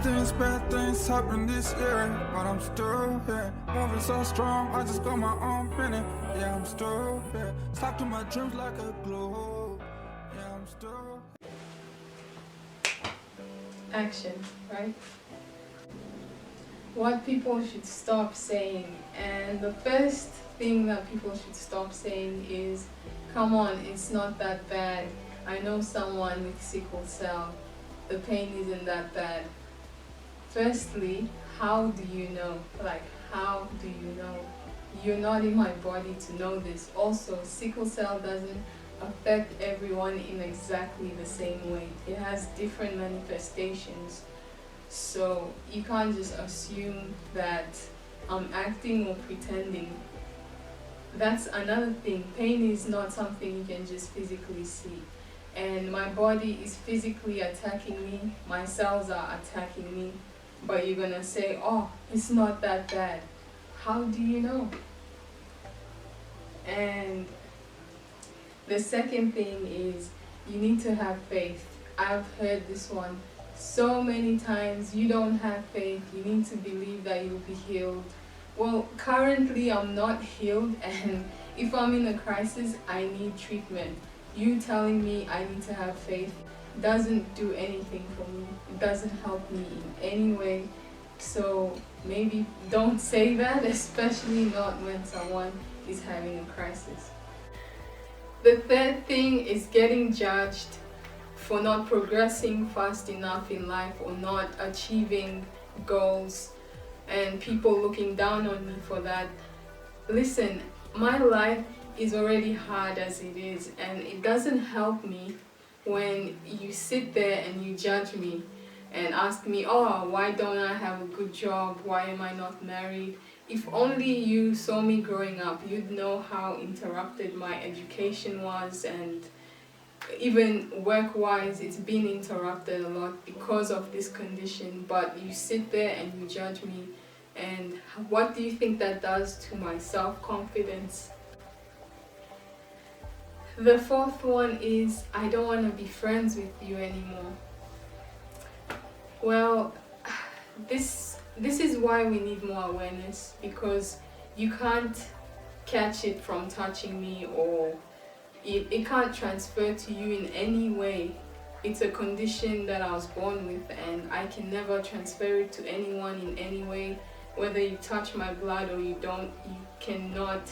bad things happen this year, but I'm still here. Moving so strong, I just got my own minute. Yeah, I'm still here. Stuck to my dreams like a glue. Yeah, I'm still here. Action, right? What people should stop saying, and the first thing that people should stop saying is, come on, it's not that bad. I know someone with sickle cell. The pain isn't that bad. Firstly, how do you know? Like, how do you know? You're not in my body to know this. Also, sickle cell doesn't affect everyone in exactly the same way. It has different manifestations. So you can't just assume that I'm acting or pretending. That's another thing. Pain is not something you can just physically see. And my body is physically attacking me. My cells are attacking me. But you're gonna say, oh, it's not that bad. How do you know? And the second thing is, you need to have faith. I've heard this one so many times. You don't have faith. You need to believe that you'll be healed. Well, currently I'm not healed, and if I'm in a crisis, I need treatment. You telling me I need to have faith doesn't do anything for me. It doesn't help me in any way. So maybe don't say that, especially not when someone is having a crisis. The third thing is getting judged for not progressing fast enough in life or not achieving goals, and people looking down on me for that. Listen, my life is already hard as it is, and it doesn't help me when you sit there and you judge me and ask me, oh, why don't I have a good job? Why am I not married? If only you saw me growing up, you'd know how interrupted my education was, and even work-wise, it's been interrupted a lot because of this condition. But you sit there and you judge me, and what do you think that does to my self-confidence? The fourth one is, I don't want to be friends with you anymore. Well, this is why we need more awareness, because you can't catch it from touching me, or it can't transfer to you in any way. It's a condition that I was born with, and I can never transfer it to anyone in any way. Whether you touch my blood or you don't, you cannot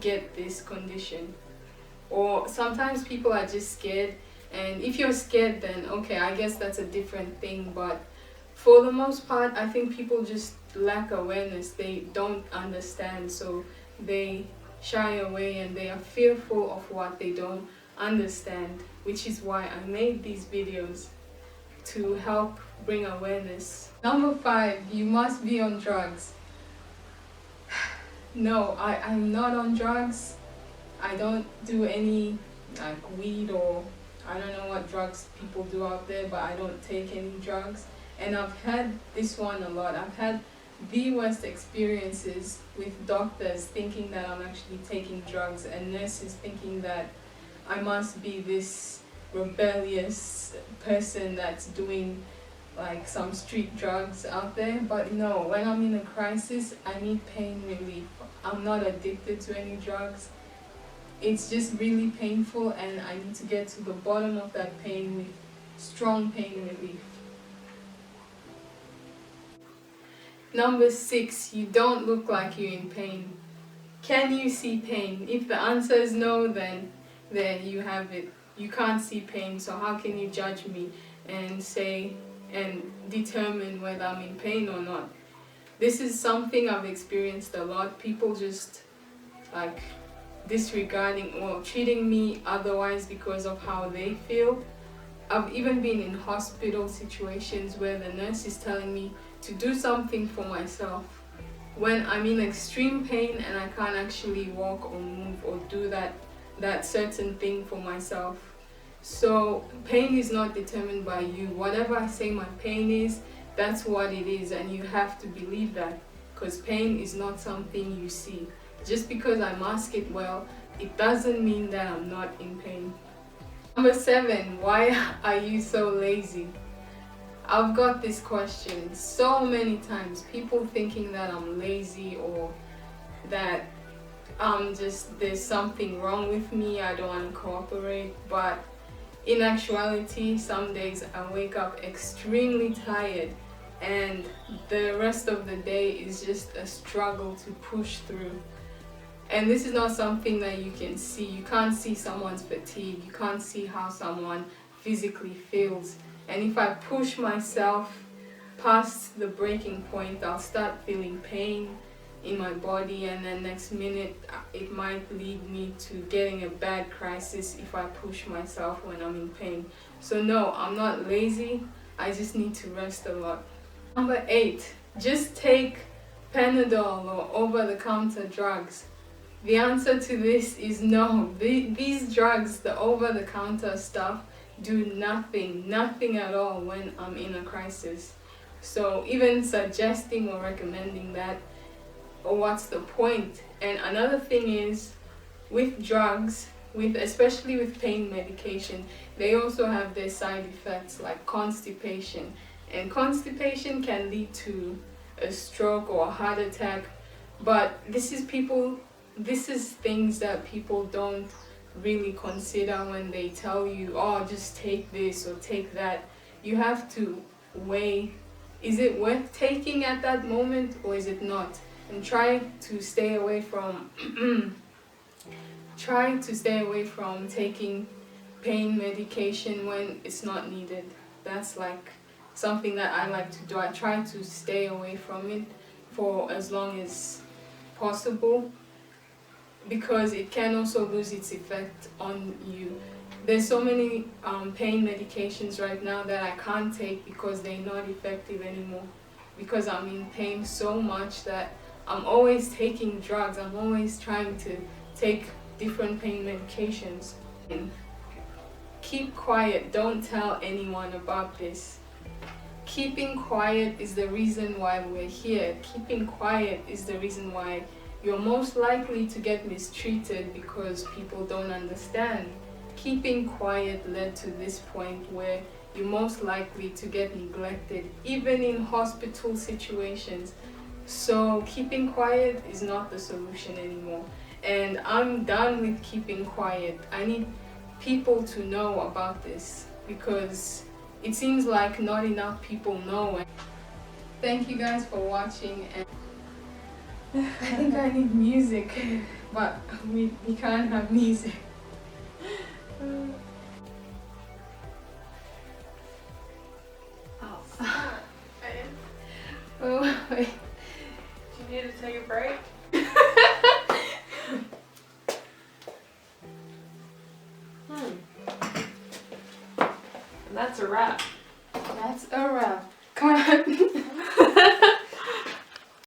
get this condition. Or sometimes people are just scared, and if you're scared, then okay, I guess that's a different thing. But for the most part, I think people just lack awareness. They don't understand, so they shy away and they are fearful of what they don't understand, which is why I made these videos, to help bring awareness. Number 5, you must be on drugs. No, I'm not on drugs. I don't do any like weed, or I don't know what drugs people do out there, but I don't take any drugs. And I've had this one a lot. I've had the worst experiences with doctors thinking that I'm actually taking drugs, and nurses thinking that I must be this rebellious person that's doing like some street drugs out there. But no, when I'm in a crisis, I need pain relief. I'm not addicted to any drugs. It's just really painful, and I need to get to the bottom of that pain with strong pain relief. Number 6, you don't look like you're in pain. Can you see pain? If the answer is no, then there you have it. You can't see pain, so how can you judge me and say and determine whether I'm in pain or not? This is something I've experienced a lot. People just like disregarding or treating me otherwise because of how they feel. I've even been in hospital situations where the nurse is telling me to do something for myself when I'm in extreme pain and I can't actually walk or move or do that certain thing for myself. So pain is not determined by you. Whatever I say my pain is, that's what it is, and you have to believe that, because pain is not something you see. Just because I mask it well, it doesn't mean that I'm not in pain. Number 7, why are you so lazy? I've got this question so many times. People thinking that I'm lazy or that there's something wrong with me, I don't want to cooperate. But in actuality, some days I wake up extremely tired and the rest of the day is just a struggle to push through. And this is not something that you can see. You can't see someone's fatigue. You can't see how someone physically feels. And if I push myself past the breaking point, I'll start feeling pain in my body, and then next minute it might lead me to getting a bad crisis if I push myself when I'm in pain. So no, I'm not lazy, I just need to rest a lot. Number 8, just take Panadol or over-the-counter drugs. The answer to this is no. These drugs, the over-the-counter stuff, do nothing at all when I'm in a crisis. So even suggesting or recommending that, or what's the point? And another thing is, with drugs, especially with pain medication, they also have their side effects like constipation. And constipation can lead to a stroke or a heart attack. But this is things that people don't really consider when they tell you, oh, just take this or take that. You have to weigh, is it worth taking at that moment or is it not? And try to stay away from taking pain medication when it's not needed. That's like something that I like to do. I try to stay away from it for as long as possible, because it can also lose its effect on you. There's so many pain medications right now that I can't take because they're not effective anymore, because I'm in pain so much that I'm always taking drugs. I'm always trying to take different pain medications. And keep quiet. Don't tell anyone about this. Keeping quiet is the reason why we're here. Keeping quiet is the reason why you're most likely to get mistreated, because people don't understand. Keeping quiet led to this point where you're most likely to get neglected, even in hospital situations. So keeping quiet is not the solution anymore. And I'm done with keeping quiet. I need people to know about this, because it seems like not enough people know. Thank you guys for watching, and I think I need music, but we can't have music. Oh, stop. Oh, wait. Do you need to take a break? And that's a wrap. That's a wrap. Cut.